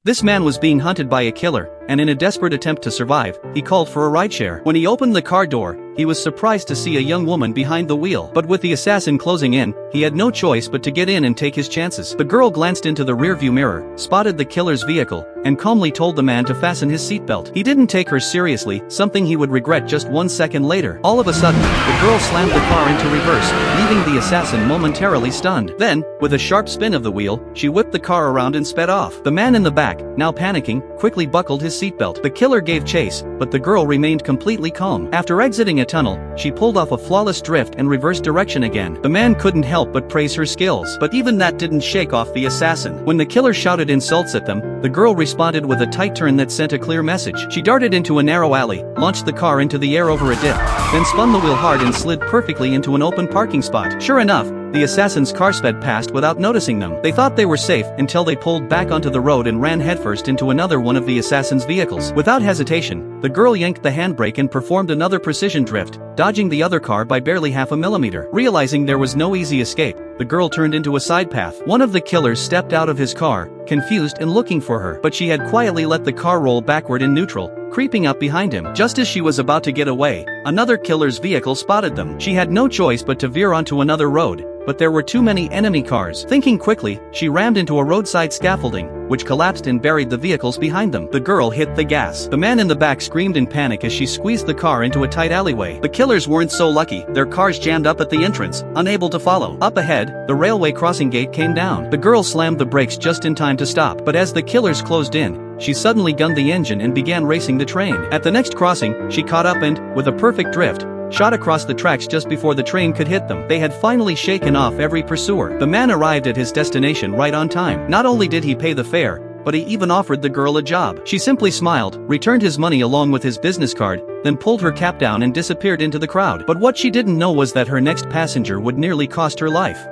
This man was being hunted by a killer, and in a desperate attempt to survive, he called for a rideshare. When he opened the car door, he was surprised to see a young woman behind the wheel. But with the assassin closing in, he had no choice but to get in and take his chances. The girl glanced into the rearview mirror, spotted the killer's vehicle, and calmly told the man to fasten his seatbelt. He didn't take her seriously, something he would regret just 1 second later. All of a sudden, the girl slammed the car into reverse, leaving the assassin momentarily stunned. Then, with a sharp spin of the wheel, she whipped the car around and sped off. The man in the back, now panicking, quickly buckled his seatbelt. The killer gave chase, but the girl remained completely calm. After exiting a tunnel, she pulled off a flawless drift and reversed direction again. The man couldn't help but praise her skills. But even that didn't shake off the assassin. When the killer shouted insults at them, the girl responded with a tight turn that sent a clear message. She darted into a narrow alley, launched the car into the air over a dip, then spun the wheel hard and slid perfectly into an open parking spot. Sure enough, the assassin's car sped past without noticing them. They thought they were safe until they pulled back onto the road and ran headfirst into another one of the assassin's vehicles. Without hesitation, the girl yanked the handbrake and performed another precision drift, dodging the other car by barely half a millimeter. Realizing there was no easy escape, the girl turned into a side path. One of the killers stepped out of his car, confused and looking for her, but she had quietly let the car roll backward in neutral, creeping up behind him. Just as she was about to get away, another killer's vehicle spotted them. She had no choice but to veer onto another road, but there were too many enemy cars. Thinking quickly, she rammed into a roadside scaffolding, which collapsed and buried the vehicles behind them. The girl hit the gas. The man in the back screamed in panic as she squeezed the car into a tight alleyway. The killers weren't so lucky. Their cars jammed up at the entrance, unable to follow. Up ahead, the railway crossing gate came down. The girl slammed the brakes just in time to stop, but as the killers closed in, she suddenly gunned the engine and began racing the train. At the next crossing, she caught up and, with a perfect drift, shot across the tracks just before the train could hit them. They had finally shaken off every pursuer. The man arrived at his destination right on time. Not only did he pay the fare, but he even offered the girl a job. She simply smiled, returned his money along with his business card, then pulled her cap down and disappeared into the crowd. But what she didn't know was that her next passenger would nearly cost her life.